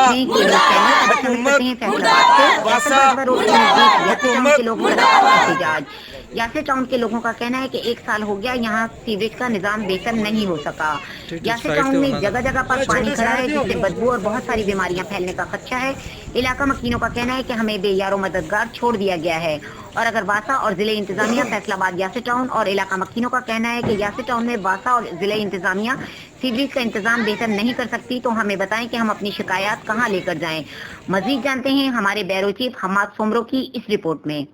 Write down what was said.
हैं कि लोग चैनल का दखल करते हैं फैसलाबाद से यासिर रोड के नजदीक यासिर टाउन के लोगों का एहतजाज। यासिर टाउन के लोगों का कहना है कि 1 साल हो गया यहाँ सीवेज का निजाम बेहतर नहीं हो सका। यासिर टाउन में जगह जगह पर पानी खड़ा है जिससे बदबू और बहुत सारी बीमारियां फैलने का खदशा है। इलाका मकीनों का कहना है कि हमें बेयारो मददगार छोड़ दिया गया है और अगर वासा और जिले इंतजामिया फैसलाबाद यासिर टाउन और इलाका मकीनों का कहना है कि यासिर टाउन में वासा और जिले इंतजामिया सीवरेज का इंतजाम बेहतर नहीं कर सकती तो हमें बताएं कि हम अपनी शिकायत कहां लेकर जाएं। मजीद जानते हैं हमारे ब्यूरो चीफ हमाद सोमरो की इस रिपोर्ट में।